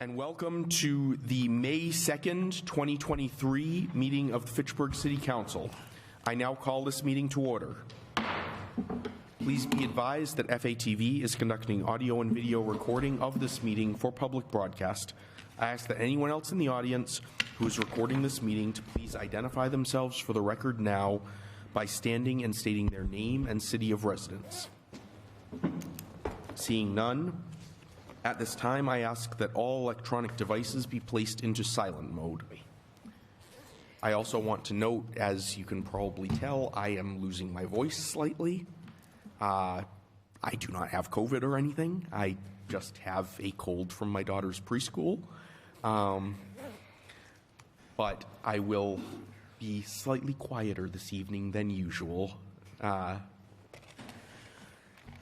And welcome to the May 2nd, 2023 meeting of the Fitchburg City Council. I now call this meeting to order. Please be advised that FATV is conducting audio and video recording of this meeting for public broadcast. I ask that anyone else in the audience who is recording this meeting to please identify themselves for the record now by standing and stating their name and city of residence. Seeing none, at this time, I ask that all electronic devices be placed into silent mode. I also want to note, as you can probably tell, I am losing my voice slightly. I do not have COVID or anything. I just have a cold from my daughter's preschool. But I will be slightly quieter this evening than usual.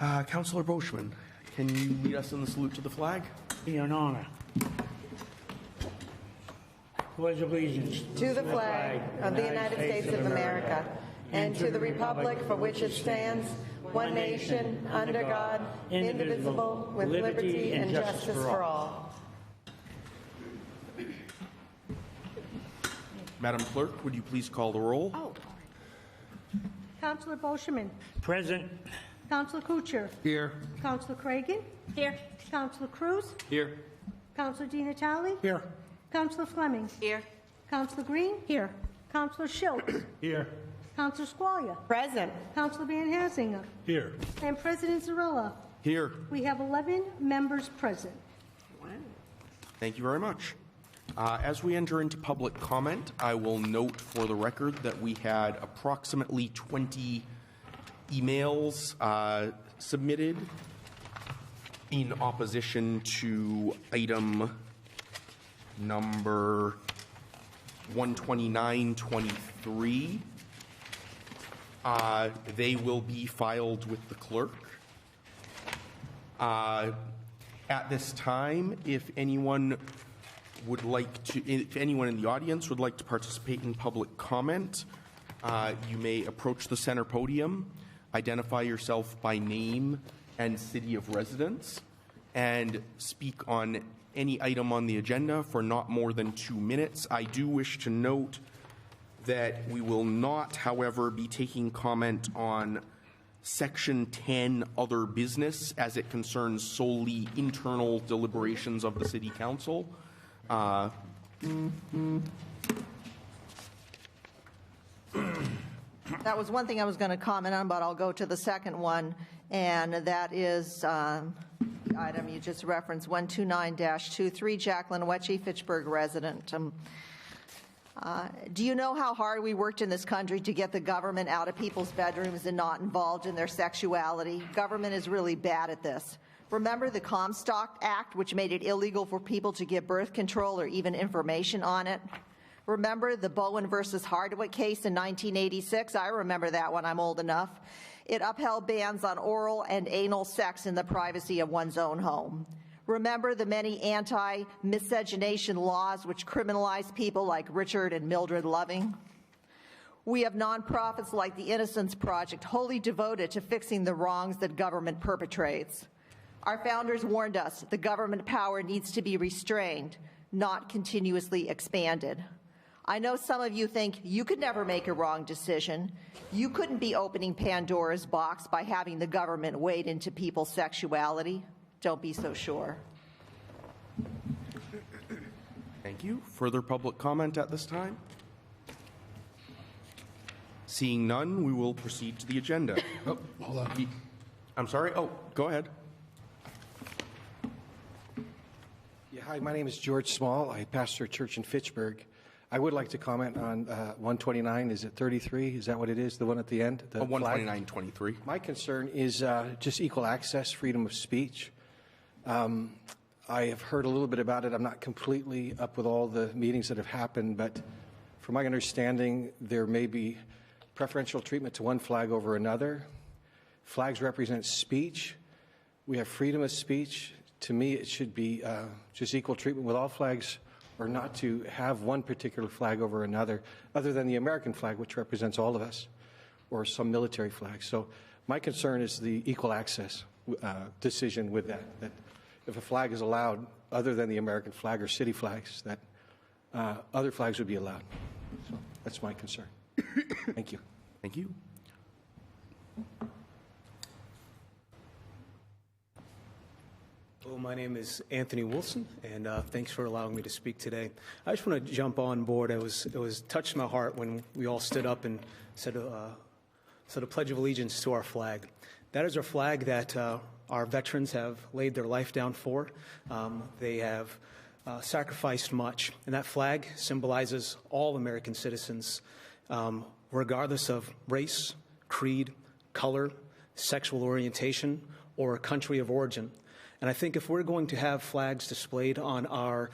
Councillor Boschman, can you lead us in the salute to the flag? Be an honor. Pledge allegiance to the flag of the United States of America and to the republic for which it stands, one nation, under God, indivisible, with liberty and justice for all. Madam Clerk, would you please call the roll? Councillor Boschman. Present. Councillor Kuchar. Here. Councillor Cragen. Here. Councillor Cruz. Here. Councillor Di Natale. Here. Councillor Fleming. Here. Councillor Green. Here. Councillor Schultz. Here. Councillor Squalia. Present. Councillor Van Hassinger. Here. And President Zarilla. Here. We have 11 members present. Thank you very much. As we enter into public comment, I will note for the record that we had approximately 20 emails submitted in opposition to item number 12923. They will be filed with the clerk. At this time, if anyone in the audience would like to participate in public comment, you may approach the center podium, identify yourself by name and city of residence, and speak on any item on the agenda for not more than 2 minutes. I do wish to note that we will not, however, be taking comment on Section 10, Other Business, as it concerns solely internal deliberations of the City Council. That was one thing I was going to comment on, but I'll go to the second one, and that is the item you just referenced, 129-23, Jacqueline Wetchy, Fitchburg resident. Do you know how hard we worked in this country to get the government out of people's bedrooms and not involved in their sexuality? Government is really bad at this. Remember the Comstock Act, which made it illegal for people to get birth control or even information on it? Remember the Bowen versus Hardwick case in 1986? I remember that one. I'm old enough. It upheld bans on oral and anal sex in the privacy of one's own home. Remember the many anti-miscegenation laws which criminalize people like Richard and Mildred Loving? We have nonprofits like the Innocence Project, wholly devoted to fixing the wrongs that government perpetrates. Our founders warned us the government power needs to be restrained, not continuously expanded. I know some of you think you could never make a wrong decision. You couldn't be opening Pandora's box by having the government wade into people's sexuality. Don't be so sure. Thank you. Further public comment at this time? Seeing none, we will proceed to the agenda. Oh, hold on. I'm sorry? Oh, go ahead. Yeah, hi, my name is George Small. I pastor a church in Fitchburg. I would like to comment on 129. Is it 33? Is that what it is? The one at the end? The 129-23. My concern is just equal access, freedom of speech. I have heard a little bit about it. I'm not completely up with all the meetings that have happened, but from my understanding, there may be preferential treatment to one flag over another. Flags represent speech. We have freedom of speech. To me, it should be just equal treatment with all flags, or not to have one particular flag over another, other than the American flag, which represents all of us, or some military flags. So my concern is the equal access decision with that if a flag is allowed other than the American flag or city flags, that other flags would be allowed. So that's my concern. Thank you. Thank you. Hello, my name is Anthony Wilson, and thanks for allowing me to speak today. I just want to jump on board. It was touched my heart when we all stood up and said a pledge of allegiance to our flag. That is our flag that our veterans have laid their life down for. They have sacrificed much, and that flag symbolizes all American citizens, regardless of race, creed, color, sexual orientation, or country of origin. And I think if we're going to have flags displayed on our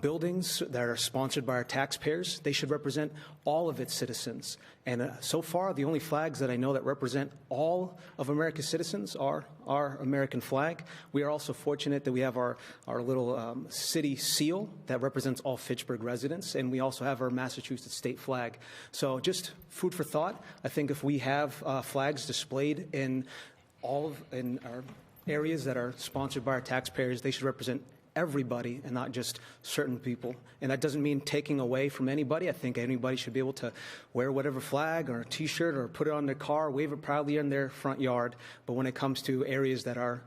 buildings that are sponsored by our taxpayers, they should represent all of its citizens. And so far, the only flags that I know that represent all of America's citizens are our American flag. We are also fortunate that we have our little city seal that represents all Fitchburg residents, and we also have our Massachusetts state flag. So just food for thought. I think if we have flags displayed in in our areas that are sponsored by our taxpayers, they should represent everybody and not just certain people. And that doesn't mean taking away from anybody. I think anybody should be able to wear whatever flag or a T-shirt or put it on their car, wave it proudly in their front yard. But when it comes to areas that are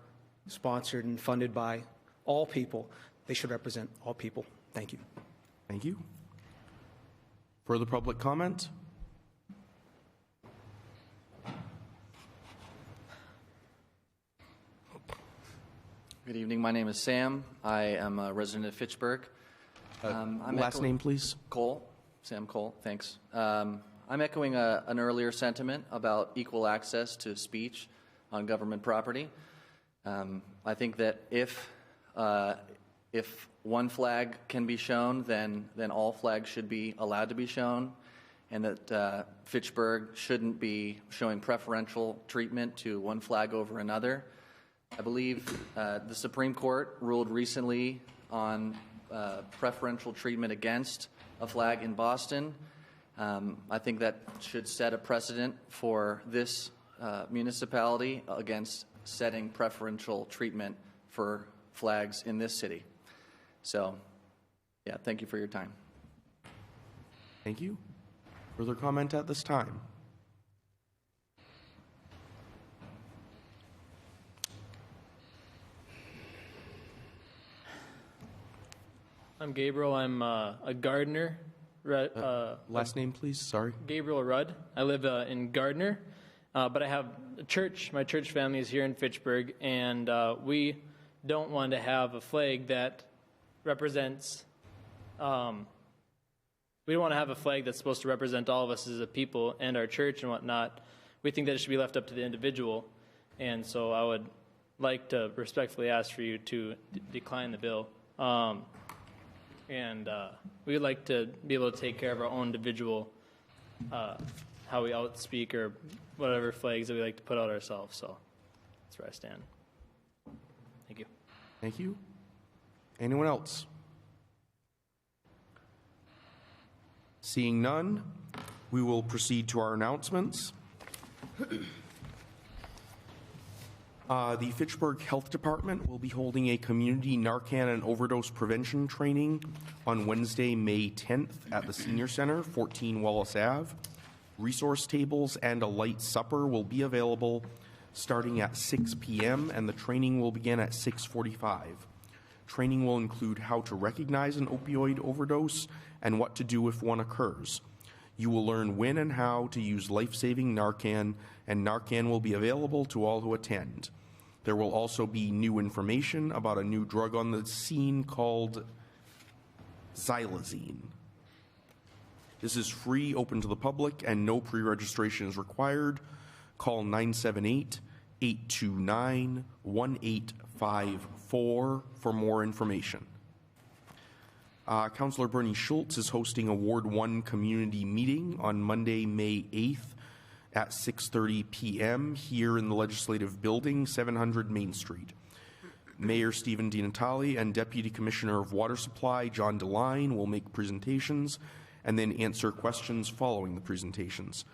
sponsored and funded by all people, they should represent all people. Thank you. Thank you. Further public comment? Good evening. My name is Sam. I am a resident of Fitchburg. Last name, please. Cole. Sam Cole. Thanks. I'm echoing an earlier sentiment about equal access to speech on government property. I think that if one flag can be shown, then all flags should be allowed to be shown, and that Fitchburg shouldn't be showing preferential treatment to one flag over another. I believe the Supreme Court ruled recently on preferential treatment against a flag in Boston. I think that should set a precedent for this municipality against setting preferential treatment for flags in this city. So, yeah, thank you for your time. Thank you. Further comment at this time? I'm Gabriel. I'm a gardener. Last name, please. Sorry. Gabriel Rudd. I live in Gardner, but I have a church. My church family is here in Fitchburg, and we don't want to have a flag that represents. We don't want to have a flag that's supposed to represent all of us as a people and our church and whatnot. We think that it should be left up to the individual, and so I would like to respectfully ask for you to decline the bill. And we would like to be able to take care of our own individual, how we outspeak or whatever flags that we like to put out ourselves. So that's where I stand. Thank you. Thank you. Anyone else? Seeing none, we will proceed to our announcements. The Fitchburg Health Department will be holding a community Narcan and overdose prevention training on Wednesday, May 10th at the Senior Center, 14 Wallace Ave. Resource tables and a light supper will be available starting at 6 p.m. and the training will begin at 6:45. Training will include how to recognize an opioid overdose and what to do if one occurs. You will learn when and how to use life-saving Narcan, and Narcan will be available to all who attend. There will also be new information about a new drug on the scene called xylazine. This is free, open to the public, and no pre-registration is required. Call 978-829-1854 for more information. Councillor Bernie Schultz is hosting a Ward 1 community meeting on Monday, May 8th at 6:30 p.m. here in the Legislative Building, 700 Main Street. Mayor Stephen DiNatale and Deputy Commissioner of Water Supply John DeLine will make presentations and then answer questions following the presentations.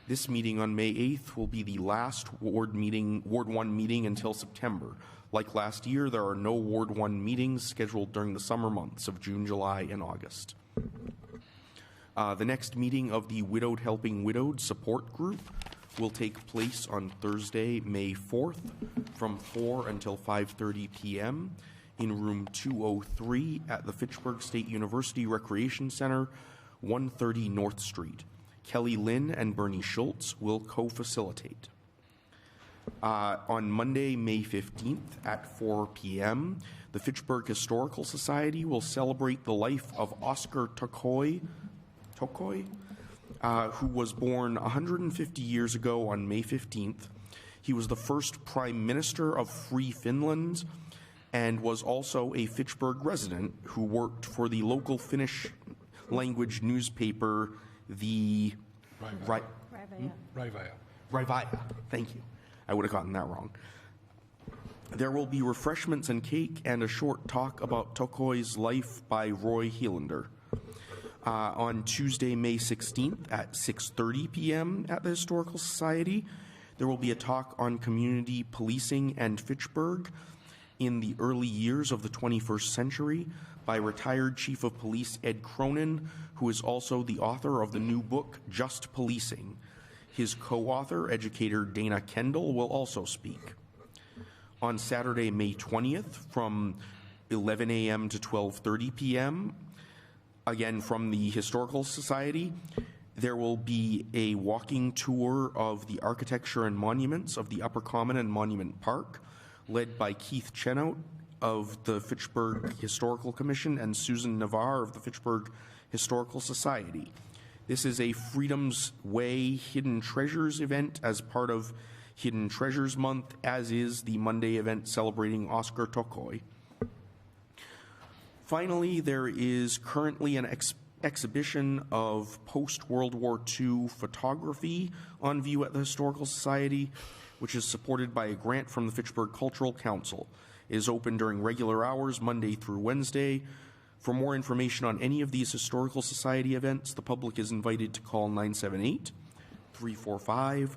This meeting on May 8th will be the last Ward 1 meeting until September. Like last year, there are no Ward 1 meetings scheduled during the summer months of June, July, and August. The next meeting of the Widowed Helping Widowed Support Group will take place on Thursday, May 4th from 4 until 5:30 p.m. in room 203 at the Fitchburg State University Recreation Center, 130 North Street. Kelly Lynn and Bernie Schultz will co-facilitate. On Monday, May 15th at 4 p.m., the Fitchburg Historical Society will celebrate the life of Oscar Tokoi, who was born 150 years ago on May 15th. He was the first Prime Minister of Free Finland and was also a Fitchburg resident who worked for the local Finnish language newspaper, the Raivaya. Thank you. I would have gotten that wrong. There will be refreshments and cake and a short talk about Tokoi's life by Roy Helander. On Tuesday, May 16th at 6:30 p.m. at the Historical Society, there will be a talk on community policing and Fitchburg in the early years of the 21st century by retired Chief of Police Ed Cronin, who is also the author of the new book, Just Policing. His co-author, educator Dana Kendall, will also speak. On Saturday, May 20th, from 11 a.m. to 12:30 p.m., again from the Historical Society, there will be a walking tour of the architecture and monuments of the Upper Common and Monument Park, led by Keith Chenout of the Fitchburg Historical Commission and Susan Navarre of the Fitchburg Historical Society. This is a Freedom's Way Hidden Treasures event as part of Hidden Treasures Month, as is the Monday event celebrating Oscar Tokoi. Finally, there is currently an exhibition of post-World War II photography on view at the Historical Society, which is supported by a grant from the Fitchburg Cultural Council. It is open during regular hours, Monday through Wednesday. For more information on any of these Historical Society events, the public is invited to call 978-345-1157.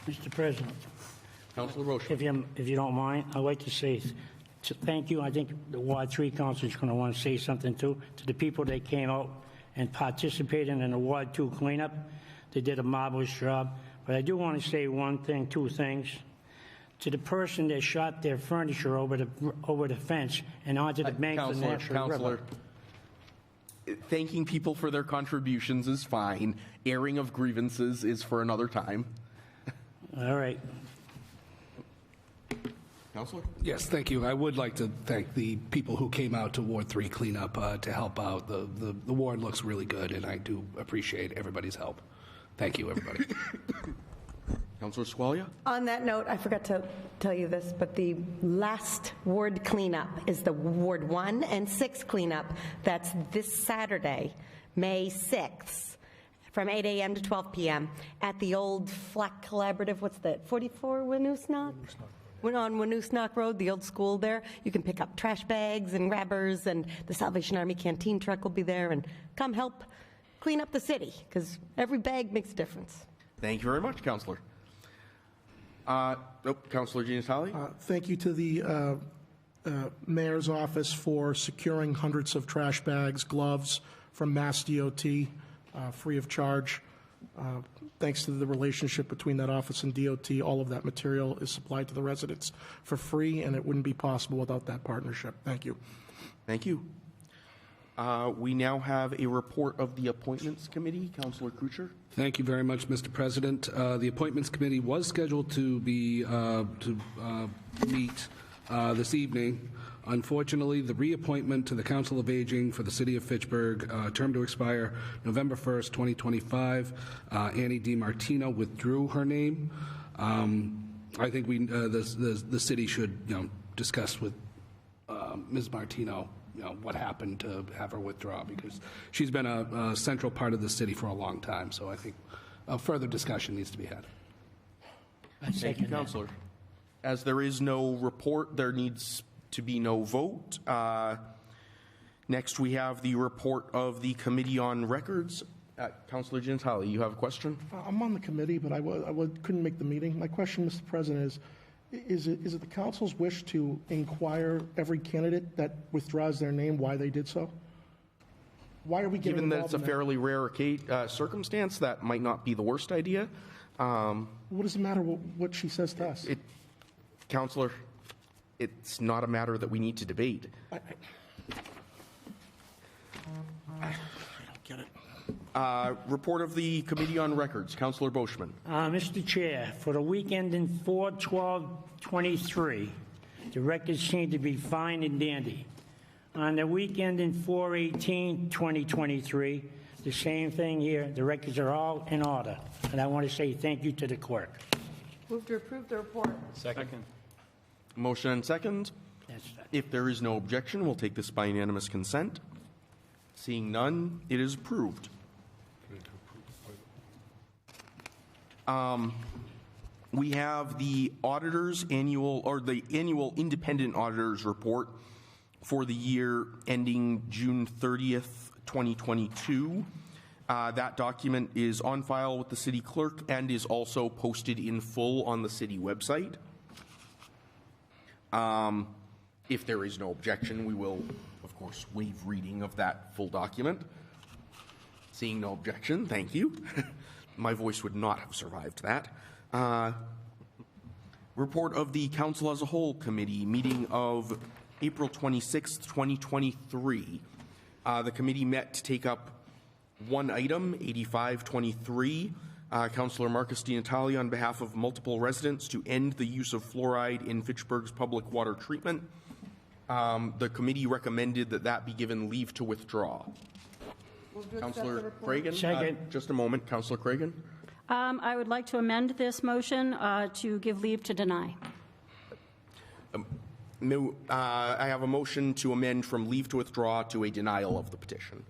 Mr. President, Councilor Rocha. if you don't mind, I'd like to say thank you. I think the Ward 3 Council is going to want to say something too to the people that came out and participated in the Ward 2 cleanup. They did a marvelous job. But I do want to say two things. To the person that shot their furniture over the fence and onto the bank of the National River. Thanking people for their contributions is fine. Airing of grievances is for another time. All right. Councilor? Yes, thank you. I would like to thank the people who came out to Ward 3 cleanup to help out. The ward looks really good, and I do appreciate everybody's help. Thank you, everybody. Councilor Squalia? On that note, I forgot to tell you this, but the last ward cleanup is the Ward 1 and 6 cleanup. That's this Saturday, May 6th, from 8 a.m. to 12 p.m. at the old Flack Collaborative, what's that, 44 Winoosknock? We're on Winoosknock Road, the old school there. You can pick up trash bags and grabbers, and the Salvation Army canteen truck will be there, and come help clean up the city, because every bag makes a difference. Thank you very much, Councilor. Councilor Giannatalli? Thank you to the Mayor's office for securing hundreds of trash bags, gloves from Mass DOT free of charge. Thanks to the relationship between that office and DOT, all of that material is supplied to the residents for free, and it wouldn't be possible without that partnership. Thank you. Thank you. We now have a report of the Appointments Committee. Councilor Kuchar? Thank you very much, Mr. President. The Appointments Committee was scheduled to meet this evening. Unfortunately, the reappointment to the Council of Aging for the City of Fitchburg, term to expire November 1st, 2025, Annie DiMartino withdrew her name. I think the city should discuss with Ms. Martino what happened to have her withdraw, because she's been a central part of the city for a long time. So I think a further discussion needs to be had. Thank you, Councilor. As there is no report, there needs to be no vote. Next, we have the report of the Committee on Records. Councilor Gentile, you have a question? I'm on the committee, but I couldn't make the meeting. My question, Mr. President, is it the council's wish to inquire every candidate that withdraws their name why they did so? Why are we getting Given that it's involved a in that? fairly rare circumstance, that might not be the worst idea. What does it matter what she says to us? Councilor, it's not a matter that we need to debate. I don't get it. Report of the Committee on Records. Councilor Boschman. Mr. Chair, for the weekend in 4/12/23, the records seem to be fine and dandy. On the weekend in 4/18/2023, the same thing here. The records are all in order. And I want to say thank you to the clerk. Move to approve the report. Second. Motion and second. That's If there is no objection, we'll take this by unanimous consent. Seeing none, it is approved. We have the auditor's annual, or the annual independent auditor's report for the year ending June 30th, 2022. That document is on file with the city clerk and is also posted in full on the city website. If there is no objection, we will, of course, waive reading of that full document. Seeing no objection, thank you. My voice would not have survived that. Report of the Council as a Whole Committee, meeting of April 26th, 2023. The committee met to take up one item, 8523. Councillor Marcus DiNatalia, on behalf of multiple residents, to end the use of fluoride in Fitchburg's public water treatment. The committee recommended that be given leave to withdraw. Councillor Cragen? Second. Just a moment, Councillor Cragen. I would like to amend this motion to give leave to deny. I have a motion to amend from leave to withdraw to a denial of the petition.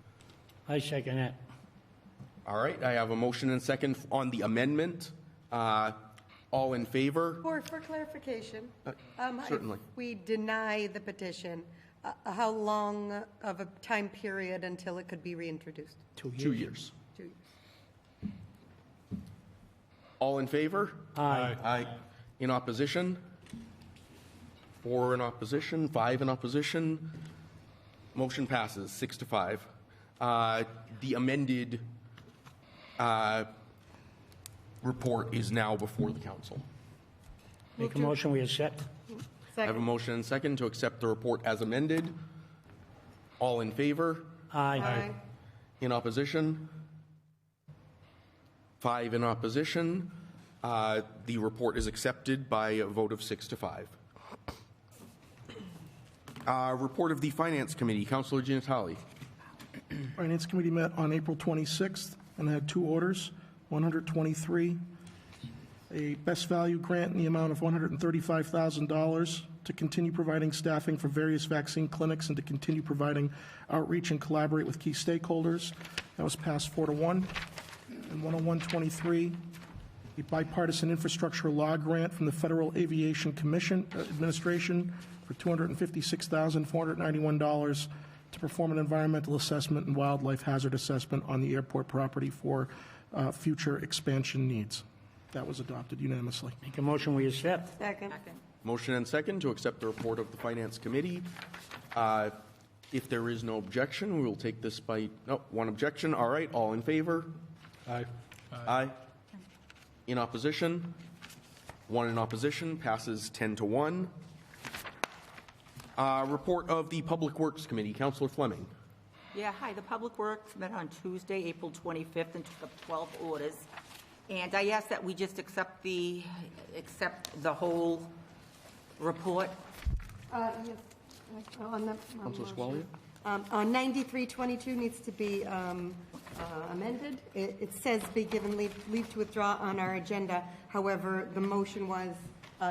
I second that. All right, I have a motion and second on the amendment. All in favor? For clarification, Certainly. if we deny the petition, how long of a time period until it could be reintroduced? 2 years. 2 years. 2 years. All in favor? Aye. Aye. In opposition? 4 in opposition, 5 in opposition. Motion passes 6-5. The amended report is now before the council. Make a motion, we accept. I have a motion and second to accept the report as amended. All in favor? Aye. In opposition? 5 in opposition. The report is accepted by a vote of 6-5. Report of the Finance Committee. Councilor Gianatali. Finance Committee met on April 26th and had 2 orders. 123, a best value grant in the amount of $135,000 to continue providing staffing for various vaccine clinics and to continue providing outreach and collaborate with key stakeholders. That was passed 4-1. And 10123, a bipartisan infrastructure law grant from the Federal Aviation Commission Administration for $256,491 to perform an environmental assessment and wildlife hazard assessment on the airport property for future expansion needs. That was adopted unanimously. Make a motion, we accept. Second. Motion and second to accept the report of the Finance Committee. If there is no objection, we will take this by, no, one objection. All right, all in favor? Aye. Aye. In opposition? 1 in opposition, passes 10-1. Report of the Public Works Committee. Councillor Fleming. Yeah, hi. The Public Works met on Tuesday, April 25th, and took up 12 orders. And I ask that we just accept the whole report. Yes. On the Councillor Squalia. on 9322 needs to be amended. It says be given leave to withdraw on our agenda. However, the motion was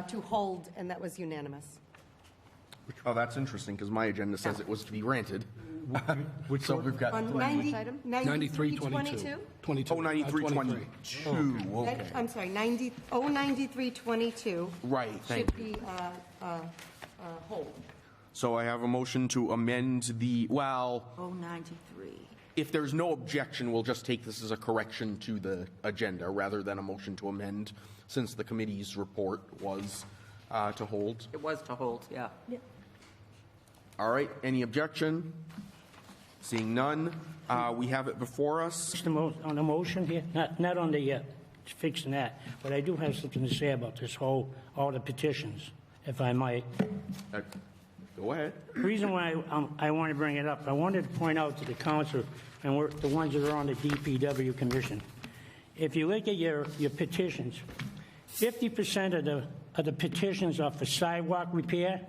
to hold, and that was unanimous. Oh, that's interesting, because my agenda says it was to be granted. Which So one? we've got, On 9322. 2322. 22. Okay. I'm sorry, 9322. Right, thank Should be hold. So I have a motion to amend the, well, 093. If there's no objection, we'll just take this as a correction to the agenda rather than a motion to amend, since the committee's report was to hold. It was to hold, yeah. All right, any objection? Seeing none, we have it before us. Just on the motion here, not on the fixing that, but I do have something to say about this all the petitions, if I might. Go ahead. The reason why I want to bring it up, I wanted to point out to the council and the ones that are on the DPW commission. If you look at your petitions, 50% of the petitions are for sidewalk repair,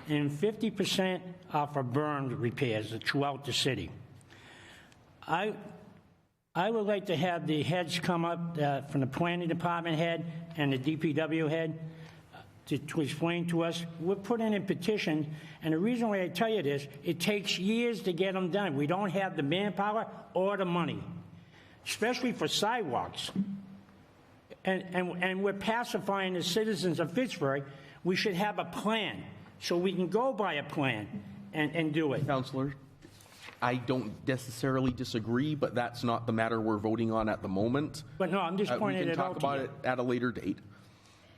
and 50% are for burn repairs throughout the city. I would like to have the heads come up from the planning department head and the DPW head to explain to us. We're putting in petitions, and the reason why I tell you this, it takes years to get them done. We don't have the manpower or the money, especially for sidewalks. And we're pacifying the citizens of Fitchburg. We should have a plan, so we can go by a plan and do it. Councillor, I don't necessarily disagree, but that's not the matter we're voting on at the moment. But no, I'm just pointing it out to you. We can talk about it at a later date.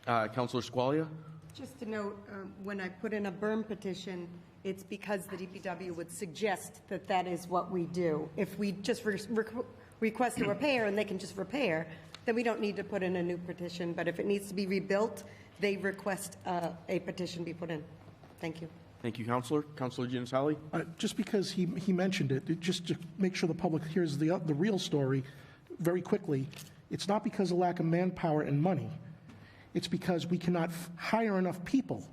Councillor Squalia? Just to note, when I put in a burn petition, it's because the DPW would suggest that that is what we do. If we just request a repair and they can just repair, then we don't need to put in a new petition. But if it needs to be rebuilt, they request a petition be put in. Thank you. Thank you, Councillor. Councillor Giannisali? Just because he mentioned it, just to make sure the public hears the real story very quickly, it's not because of lack of manpower and money. It's because we cannot hire enough people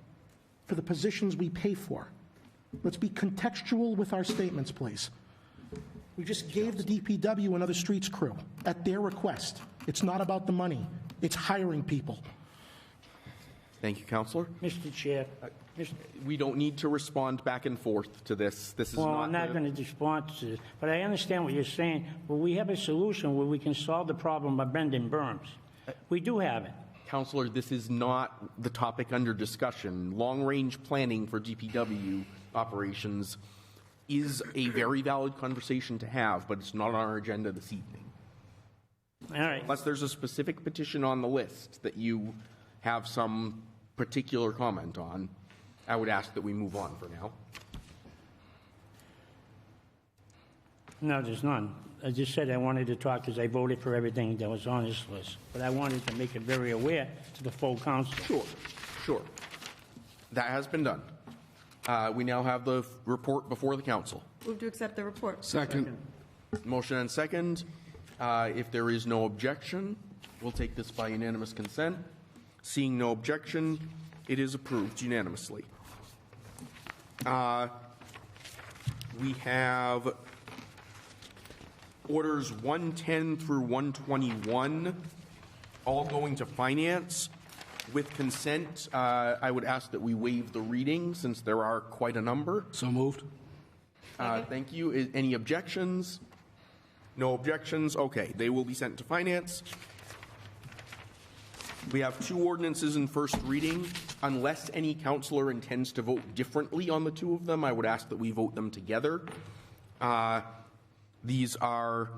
for the positions we pay for. Let's be contextual with our statements, please. We just gave the DPW another streets crew at their request. It's not about the money. It's hiring people. Thank you, Councillor. Mr. Chair. We don't need to respond back and forth to this. This is Well, not. I'm not going to respond to this, but I understand what you're saying. Well, we have a solution where we can solve the problem by bending berms. We do have it. Councillor, this is not the topic under discussion. Long-range planning for DPW operations is a very valid conversation to have, but it's not on our agenda this evening. All right. Unless there's a specific petition on the list that you have some particular comment on, I would ask that we move on for now. No, there's none. I just said I wanted to talk because I voted for everything that was on this list. But I wanted to make it very aware to the full council. Sure. That has been done. We now have the report before the council. Move to accept the report. Second. Motion and second. If there is no objection, we'll take this by unanimous consent. Seeing no objection, it is approved unanimously. We have orders 110 through 121, all going to finance. With consent, I would ask that we waive the reading since there are quite a number. So moved. Thank you. Any objections? No objections? Okay, they will be sent to finance. We have two ordinances in first reading. Unless any councillor intends to vote differently on the two of them, I would ask that we vote them together. These are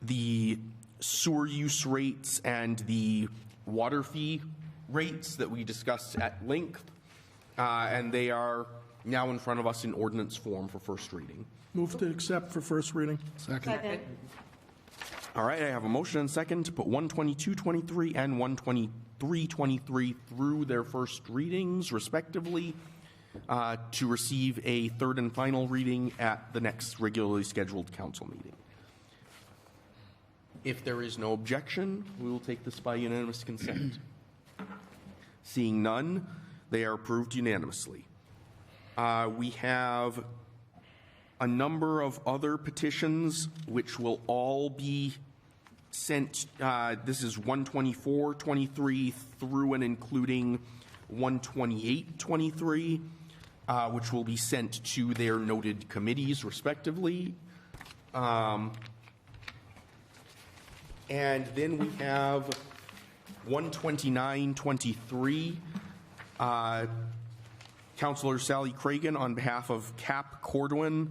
the sewer use rates and the water fee rates that we discussed at length, and they are now in front of us in ordinance form for first reading. Move to accept for first reading. Second. All right, I have a motion and second to put 122-23 and 123-23 through their first readings, respectively, to receive a third and final reading at the next regularly scheduled council meeting. If there is no objection, we will take this by unanimous consent. Seeing none, they are approved unanimously. We have a number of other petitions which will all be sent. This is 124-23 through and including 128-23, which will be sent to their noted committees, respectively. And then we have 129-23. Councillor Sally Cragen, on behalf of Cap Cordwin,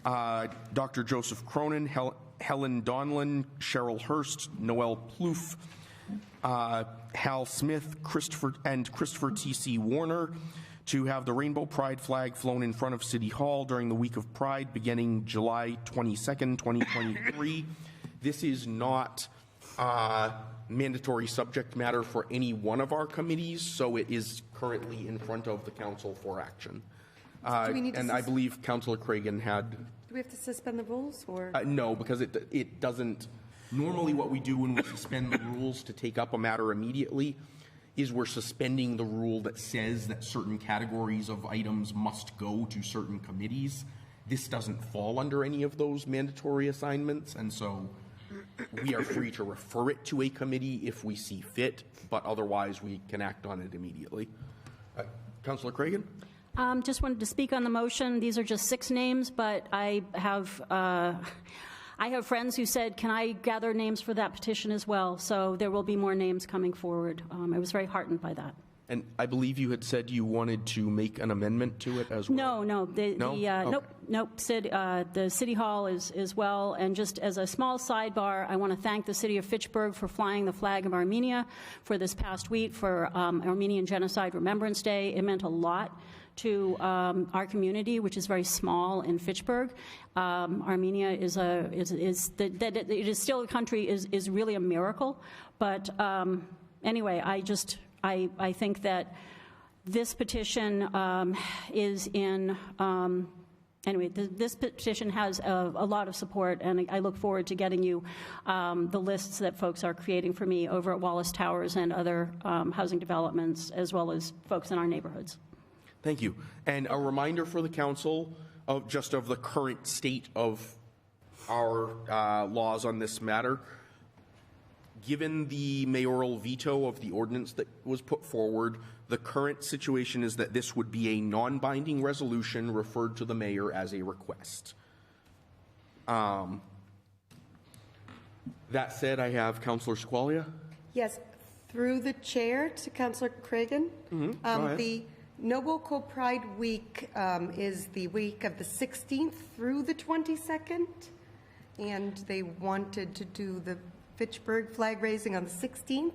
Dr. Joseph Cronin, Helen Donlan, Cheryl Hurst, Noel Plouffe, Hal Smith, Christopher T.C. Warner, to have the Rainbow Pride flag flown in front of City Hall during the week of Pride beginning July 22nd, 2023. This is not mandatory subject matter for any one of our committees, so it is currently in front of the council for action. And I believe Councillor Cragen had... Do we have to suspend the rules, or? No, because it doesn't... Normally what we do when we suspend the rules to take up a matter immediately is we're suspending the rule that says that certain categories of items must go to certain committees. This doesn't fall under any of those mandatory assignments, and so we are free to refer it to a committee if we see fit, but otherwise we can act on it immediately. Councillor Cragen? Just wanted to speak on the motion. These are just 6 names, but I have friends who said, can I gather names for that petition as well? So there will be more names coming forward. I was very heartened by that. And I believe you had said you wanted to make an amendment to it as well. No. Okay. Nope. The City Hall is as well. And just as a small sidebar, I want to thank the City of Fitchburg for flying the flag of Armenia for this past week for Armenian Genocide Remembrance Day. It meant a lot to our community, which is very small in Fitchburg. Armenia is it is still a country is really a miracle. But anyway, I think that this petition is in. Anyway, this petition has a lot of support, and I look forward to getting you the lists that folks are creating for me over at Wallace Towers and other housing developments, as well as folks in our neighborhoods. Thank you. And a reminder for the council of the current state of our laws on this matter. Given the mayoral veto of the ordinance that was put forward, the current situation is that this would be a non-binding resolution referred to the mayor as a request. That said, I have Councillor Squalia. Yes, through the chair to Councillor Cragen. Go ahead. The NoBoCo Pride Week is the week of the 16th through the 22nd, and they wanted to do the Fitchburg flag raising on the 16th.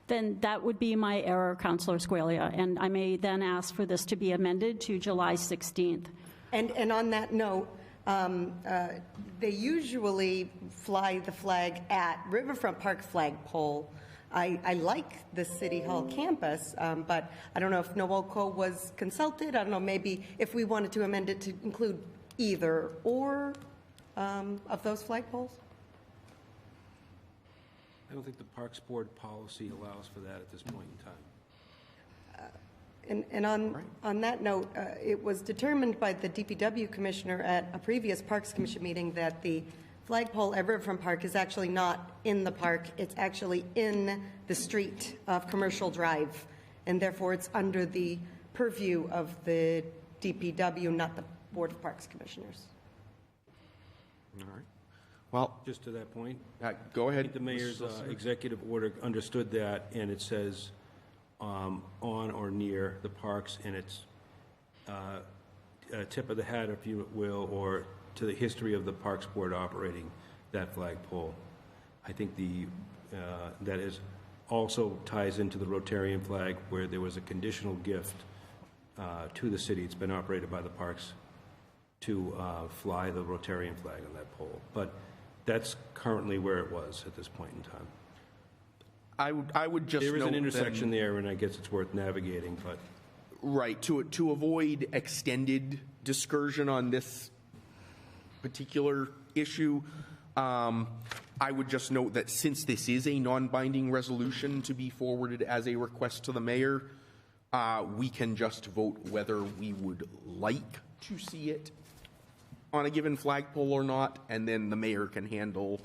Then that would be my error, Councillor Squalia, and I may then ask for this to be amended to July 16th. And on that note, they usually fly the flag at Riverfront Park flagpole. I like the City Hall campus, but I don't know if NoBoCo was consulted. I don't know, maybe if we wanted to amend it to include either or of those flagpoles. I don't think the Parks Board policy allows for that at this point in time. And on that note, it was determined by the DPW commissioner at a previous Parks Commission meeting that the flagpole at Riverfront Park is actually not in the park. It's actually in the street of Commercial Drive, and therefore it's under the purview of the DPW, not the Board of Parks Commissioners. All right. Well, just to that point, go ahead. I think the mayor's executive order understood that, and it says on or near the parks, and it's a tip of the hat, if you will, or to the history of the Parks Board operating that flagpole. I think that is also ties into the Rotarian flag, where there was a conditional gift to the city. It's been operated by the parks to fly the Rotarian flag on that pole, but that's currently where it was at this point in time. I would just there is note an intersection there, and I guess it's worth navigating, but right to avoid extended discursion on this particular issue, I would just note that since this is a non-binding resolution to be forwarded as a request to the mayor, we can just vote whether we would like to see it on a given flagpole or not, and then the mayor can handle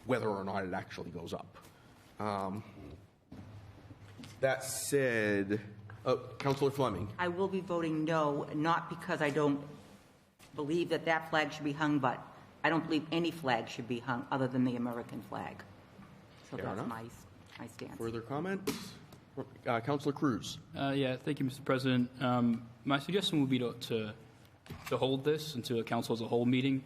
whether or not it actually goes up. That said, Councillor Fleming. I will be voting no, not because I don't believe that that flag should be hung, but I don't believe any flag should be hung other than the American flag. So Fair that's enough. my stance. Further comments? Councillor Cruz. Yeah, thank you, Mr. President. My suggestion would be to hold this into a council as a whole meeting.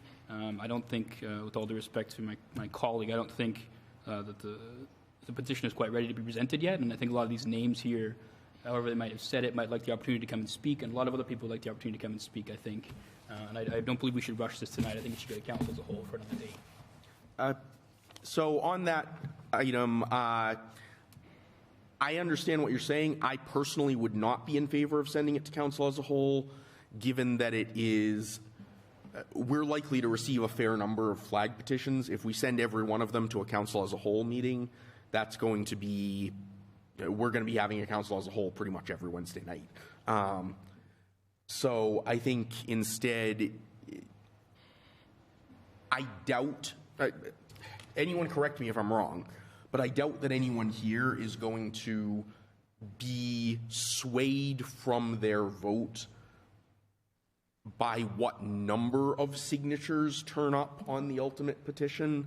I don't think, with all due respect to my colleague, I don't think that the petition is quite ready to be presented yet, and I think a lot of these names here, however they might have said it, might like the opportunity to come and speak, and a lot of other people would like the opportunity to come and speak, I think. And I don't believe we should rush this tonight. I think it should go to council as a whole for another date. So on that item, I understand what you're saying. I personally would not be in favor of sending it to council as a whole, given that it is, we're likely to receive a fair number of flag petitions. If we send every one of them to a council as a whole meeting, that's going to be, we're going to be having a council as a whole pretty much every Wednesday night. So I think instead, I doubt, anyone correct me if I'm wrong, but I doubt that anyone here is going to be swayed from their vote by what number of signatures turn up on the ultimate petition.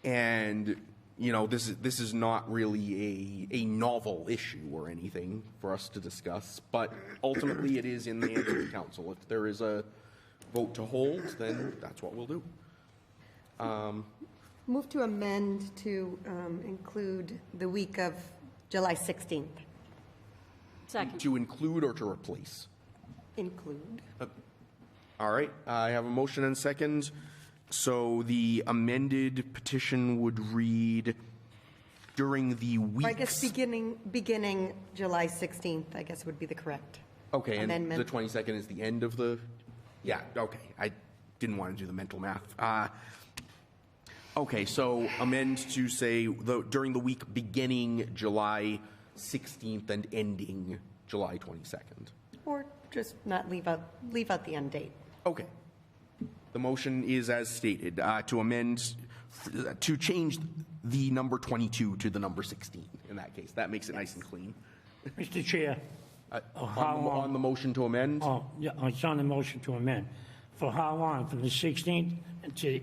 And, you know, this is not really a novel issue or anything for us to discuss, but ultimately it is in the hands of the council. If there is a vote to hold, then that's what we'll do. Move to amend to include the week of July 16th. Second. To include or to replace? Include. All right, I have a motion and second. So the amended petition would read during the week. I guess beginning July 16th, I guess would be the correct Okay, and amendment. the 22nd is the end of the, yeah, okay. I didn't want to do the mental math. Okay, so amend to say during the week beginning July 16th and ending July 22nd. Or just not leave out the end date. Okay. The motion is as stated, to amend, to change the number 22 to the number 16 in that case. That makes it nice and clean. Mr. Chair. On the motion to amend? Oh, yeah, it's on the motion to amend. For how long? From the 16th to,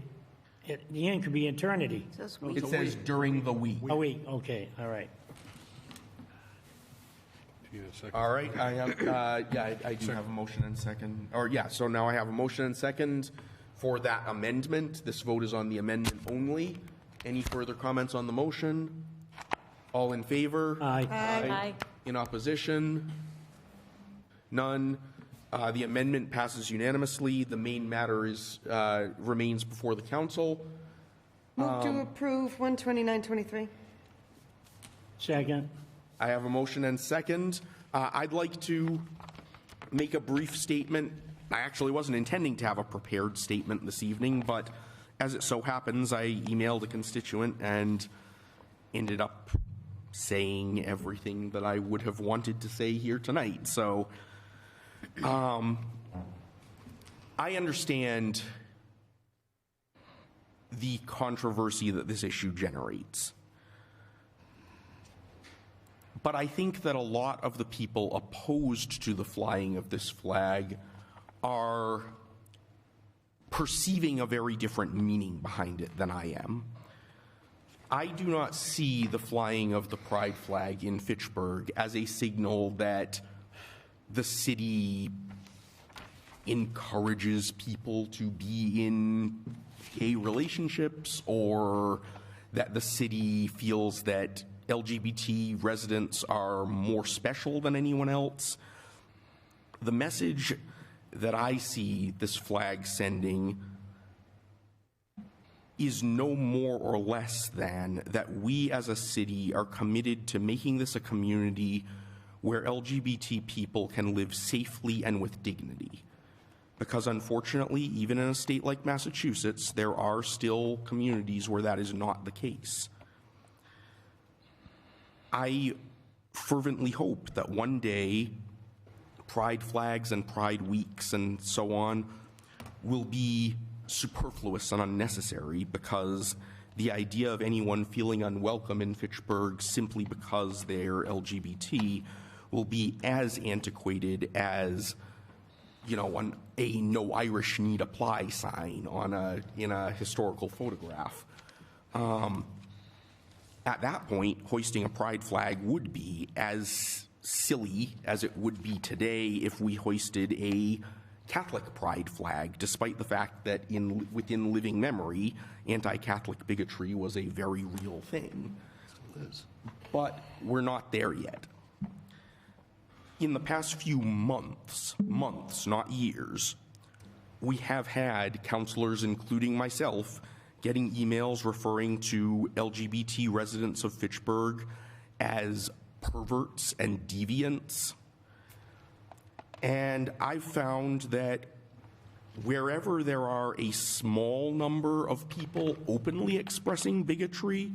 the end could be eternity. It says during the week. A week, okay, all right. All right, I have, I do have a motion and second. So now I have a motion and second for that amendment. This vote is on the amendment only. Any further comments on the motion? All in favor? Aye. Aye. In opposition? None. The amendment passes unanimously. The main matter is, remains before the council. Move to approve 12923. Second. I have a motion and second. I'd like to make a brief statement. I actually wasn't intending to have a prepared statement this evening, but as it so happens, I emailed a constituent and ended up saying everything that I would have wanted to say here tonight. So I understand the controversy that this issue generates. But I think that a lot of the people opposed to the flying of this flag are perceiving a very different meaning behind it than I am. I do not see the flying of the pride flag in Fitchburg as a signal that the city encourages people to be in gay relationships, or that the city feels that LGBT residents are more special than anyone else. The message that I see this flag sending is no more or less than that we as a city are committed to making this a community where LGBT people can live safely and with dignity. Because unfortunately, even in a state like Massachusetts, there are still communities where that is not the case. I fervently hope that one day pride flags and pride weeks and so on will be superfluous and unnecessary, because the idea of anyone feeling unwelcome in Fitchburg simply because they're LGBT will be as antiquated as, you know, a "No Irish Need Apply" sign in a historical photograph. At that point, hoisting a pride flag would be as silly as it would be today if we hoisted a Catholic pride flag, despite the fact that within living memory, anti-Catholic bigotry was a very real thing. But we're not there yet. In the past few months, not years, we have had counselors, including myself, getting emails referring to LGBT residents of Fitchburg as perverts and deviants. And I've found that wherever there are a small number of people openly expressing bigotry,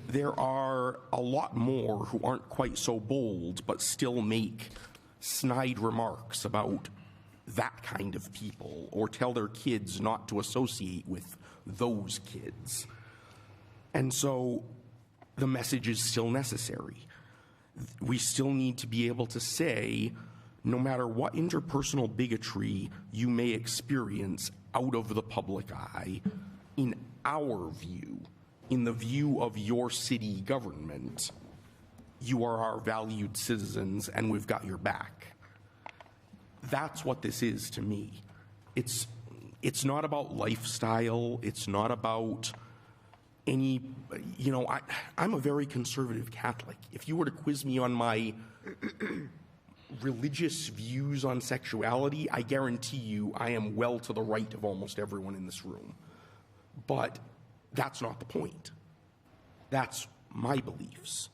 there are a lot more who aren't quite so bold but still make snide remarks about that kind of people or tell their kids not to associate with those kids. And so the message is still necessary. We still need to be able to say, no matter what interpersonal bigotry you may experience out of the public eye, in our view, in the view of your city government, you are our valued citizens and we've got your back. That's what this is to me. It's not about lifestyle. It's not about any, I'm a very conservative Catholic. If you were to quiz me on my religious views on sexuality, I guarantee you I am well to the right of almost everyone in this room. But that's not the point. That's my beliefs.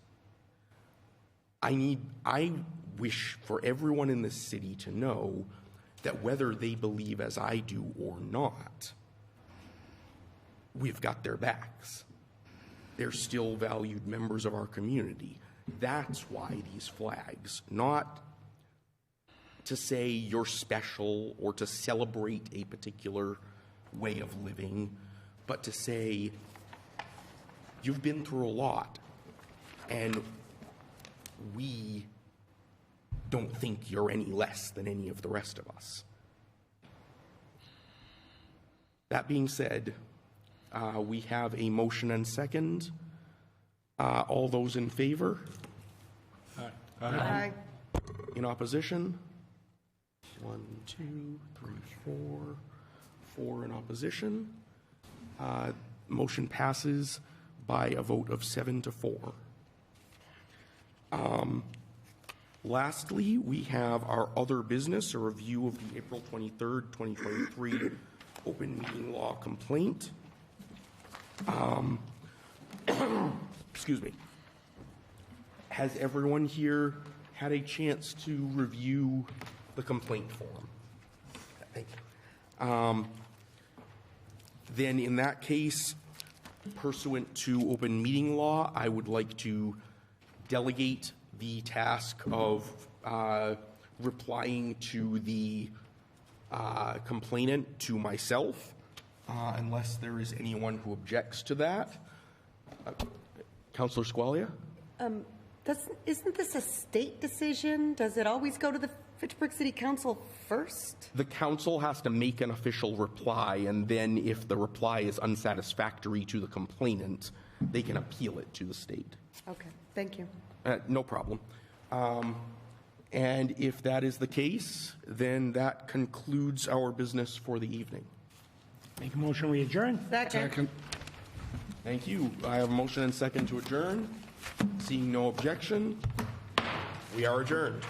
I wish for everyone in this city to know that whether they believe as I do or not, we've got their backs. They're still valued members of our community. That's why these flags, not to say you're special or to celebrate a particular way of living, but to say you've been through a lot and we don't think you're any less than any of the rest of us. That being said, we have a motion and second. All those in favor? Aye. In opposition? 1, 2, 3, 4. 4 in opposition. Motion passes by a vote of 7 to 4. Lastly, we have our other business, a review of the April 23rd, 2023 open meeting law complaint. Excuse me. Has everyone here had a chance to review the complaint form? Thank you. Then in that case, pursuant to open meeting law, I would like to delegate the task of replying to the complainant to myself, unless there is anyone who objects to that. Councillor Squalia? Isn't this a state decision? Does it always go to the Fitchburg City Council first? The council has to make an official reply, and then if the reply is unsatisfactory to the complainant, they can appeal it to the state. Okay, thank you. No problem. And if that is the case, then that concludes our business for the evening. Make a motion, we adjourn. Second. Thank you. I have a motion and second to adjourn. Seeing no objection, we are adjourned.